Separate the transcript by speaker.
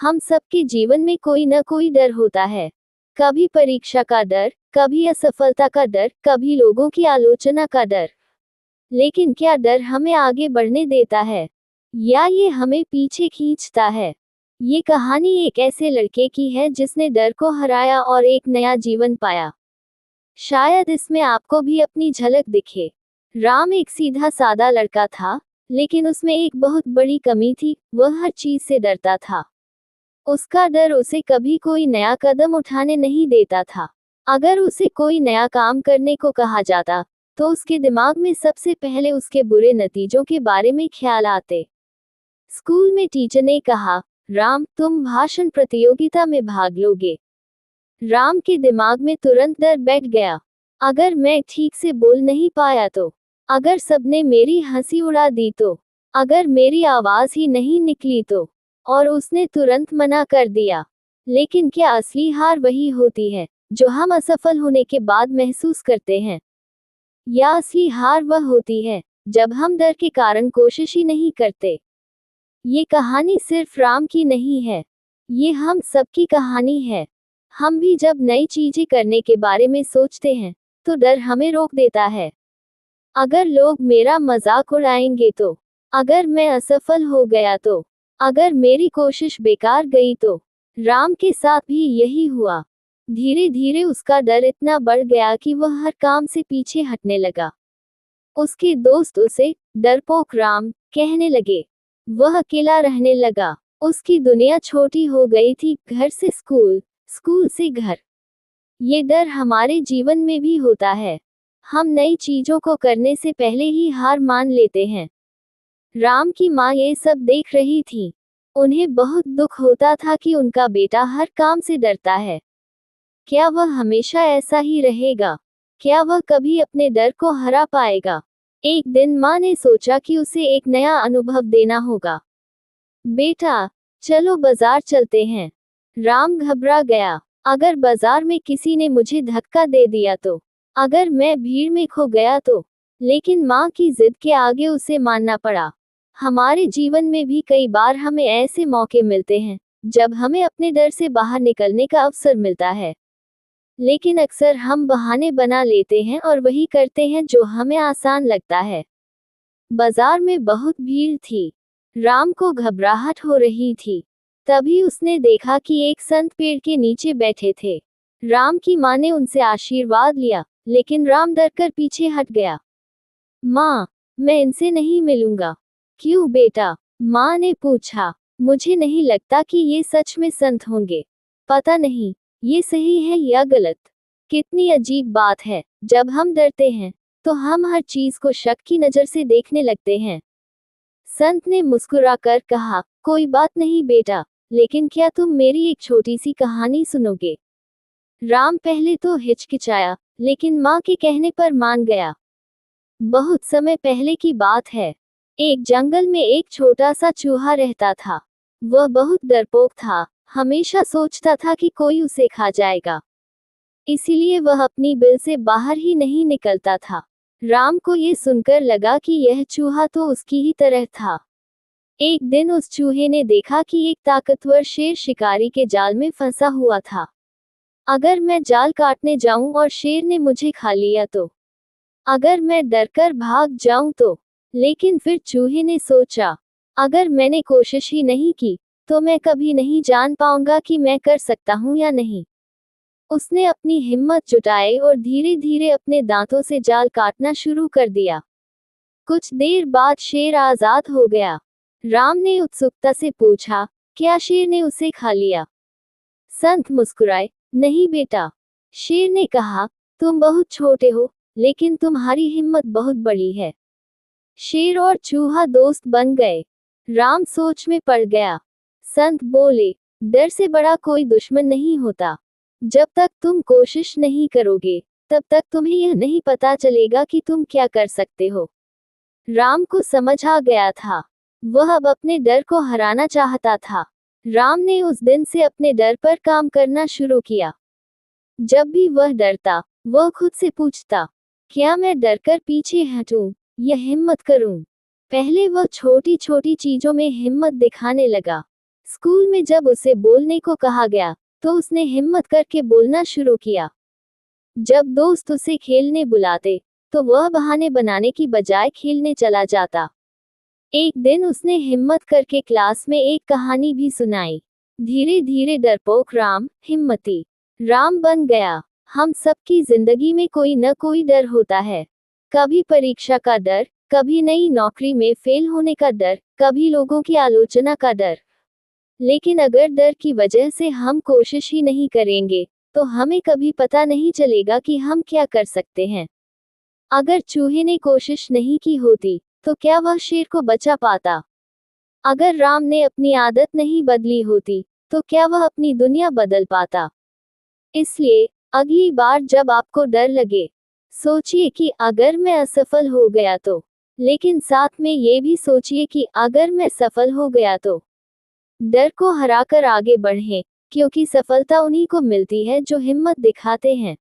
Speaker 1: हम सबके जीवन में कोई न कोई डर होता है। कभी परीक्षा का डर, कभी असफलता का डर, कभी लोगों की आलोचना का डर। लेकिन क्या डर हमें आगे बढ़ने देता है या ये हमें पीछे खींचता है? ये कहानी एक ऐसे लड़के की है जिसने डर को हराया और एक नया जीवन पाया। शायद इसमें आपको भी अपनी झलक दिखे। राम एक सीधा सादा लड़का था, लेकिन उसमें एक बहुत बड़ी कमी थी, वह हर चीज से डरता था। उसका डर उसे कभी कोई नया कदम उठाने नहीं देता था। अगर उसे कोई नया काम करने को कहा जाता, तो उसके दिमाग में सबसे पहले उसके बुरे नतीजों के बारे में ख्याल आते। स्कूल में टीचर ने कहा, राम, तुम भाषण प्रतियोगिता में भाग लोगे। राम के दिमाग में तुरंत डर बैठ गया। अगर मैं ठीक से बोल नहीं पाया तो? अगर सबने मेरी हंसी उड़ा दी तो? अगर मेरी आवाज ही नहीं निकली तो? और उसने तुरंत मना कर दिया। लेकिन क्या असली हार वही होती है जो हम असफल होने के बाद महसूस करते हैं? या असली हार वह होती है जब हम डर के कारण कोशिश ही नहीं करते? ये कहानी सिर्फ राम की नहीं है, ये हम सबकी कहानी है। हम भी जब नई चीजें करने के बारे में सोचते हैं, तो डर हमें रोक देता है। अगर लोग मेरा मजाक उड़ाएंगे तो? अगर मैं असफल हो गया तो? अगर मेरी कोशिश बेकार गई तो? राम के साथ भी यही हुआ। धीरे धीरे उसका डर इतना बढ़ गया कि वह हर काम से पीछे हटने लगा। उसके दोस्त उसे डरपोक राम कहने लगे। वह अकेला रहने लगा। उसकी दुनिया छोटी हो गई थी, घर से स्कूल, स्कूल से घर। ये डर हमारे जीवन में भी होता है। हम नई चीजों को करने से पहले ही हार मान लेते हैं। राम की माँ ये सब देख रही थी। उन्हें बहुत दुख होता था कि उनका बेटा हर काम से डरता है। क्या वह हमेशा ऐसा ही रहेगा? क्या वह कभी अपने डर को हरा पाएगा? एक दिन माँ ने सोचा कि उसे एक नया अनुभव देना होगा। बेटा, चलो बाजार चलते हैं। राम घबरा गया। अगर बाजार में किसी ने मुझे धक्का दे दिया तो? अगर मैं भीड़ में खो गया तो? लेकिन माँ की जिद के आगे उसे मानना पड़ा। हमारे जीवन में भी कई बार हमें ऐसे मौके मिलते हैं जब हमें अपने डर से बाहर निकलने का अवसर मिलता है। लेकिन अक्सर हम बहाने बना लेते हैं और वही करते हैं जो हमें आसान लगता है। बाजार में बहुत भीड़ थी। राम को घबराहट हो रही थी। तभी उसने देखा कि एक संत पेड़ के नीचे बैठे थे। राम की माँ ने उनसे आशीर्वाद लिया, लेकिन राम डरकर पीछे हट गया। माँ, मैं इनसे नहीं मिलूंगा। क्यों बेटा? माँ ने पूछा। मुझे नहीं लगता कि ये सच में संत होंगे। पता नहीं, ये सही है या गलत। कितनी अजीब बात है, जब हम डरते हैं, तो हम हर चीज को शक की नजर से देखने लगते हैं। संत ने मुस्कुराकर कहा, कोई बात नहीं बेटा, लेकिन क्या तुम मेरी एक छोटी सी कहानी सुनोगे? राम पहले तो हिचकिचाया, लेकिन माँ के कहने पर मान गया। बहुत समय पहले की बात है। एक जंगल में एक छोटा सा चूहा रहता था। वह बहुत डरपोक था, हमेशा सोचता था कि कोई उसे खा जाएगा। इसीलिए वह अपनी बिल से बाहर ही नहीं निकलता था। राम को ये सुनकर लगा कि यह चूहा तो उसकी ही तरह था। एक दिन उस चूहे ने देखा कि एक ताकतवर शेर शिकारी के जाल में फंसा हुआ था। अगर मैं जाल काटने जाऊं और शेर ने मुझे खा लिया तो? अगर मैं डरकर भाग जाऊं तो? लेकिन फिर चूहे ने सोचा, अगर मैंने कोशिश ही नहीं की, तो मैं कभी नहीं जान पाऊंगा कि मैं कर सकता हूं या नहीं। उसने अपनी हिम्मत जुटाई और धीरे धीरे अपने दांतों से जाल काटना शुरू कर दिया। कुछ देर बाद शेर आजाद हो गया। राम ने उत्सुकता से पूछा, क्या शेर ने उसे खा लिया? संत मुस्कुराए, नहीं बेटा। शेर ने कहा, तुम बहुत छोटे हो, लेकिन तुम्हारी हिम्मत बहुत बड़ी है। शेर और चूहा दोस्त बन गए। राम सोच में पड़ गया। संत बोले, डर से बड़ा कोई दुश्मन नहीं होता। जब तक तुम कोशिश नहीं करोगे, तब तक तुम्हें यह नहीं पता चलेगा कि तुम क्या कर सकते हो। राम को समझ आ गया था। वह अब अपने डर को हराना चाहता था। राम ने उस दिन से अपने डर पर काम करना शुरू किया। जब भी वह डरता, वह खुद से पूछता, क्या मैं डरकर पीछे हटूं या हिम्मत करूं? पहले वह छोटी छोटी चीजों में हिम्मत दिखाने लगा। स्कूल में जब उसे बोलने को कहा गया तो उसने हिम्मत करके बोलना शुरू किया। जब दोस्त उसे खेलने बुलाते तो वह बहाने बनाने की बजाय खेलने चला जाता। एक दिन उसने हिम्मत करके क्लास में एक कहानी भी सुनाई। धीरे धीरे डरपोक राम हिम्मती राम बन गया। हम सबकी जिंदगी में कोई न कोई डर होता है। कभी परीक्षा का डर, कभी नई नौकरी में फेल होने का डर, कभी लोगों की आलोचना का डर। लेकिन अगर डर की वजह से हम कोशिश ही नहीं करेंगे तो हमें कभी पता नहीं चलेगा कि हम क्या कर सकते हैं। अगर चूहे ने कोशिश नहीं की होती तो क्या वह शेर को बचा पाता? अगर राम ने अपनी आदत नहीं बदली होती तो क्या वह अपनी दुनिया बदल पाता? इसलिए अगली बार जब आपको डर लगे, सोचिए कि अगर मैं असफल हो गया तो, लेकिन साथ में ये भी सोचिए कि अगर मैं सफल हो गया तो। डर को हराकर आगे बढ़ें, क्योंकि सफलता उन्हीं को मिलती है जो हिम्मत दिखाते हैं।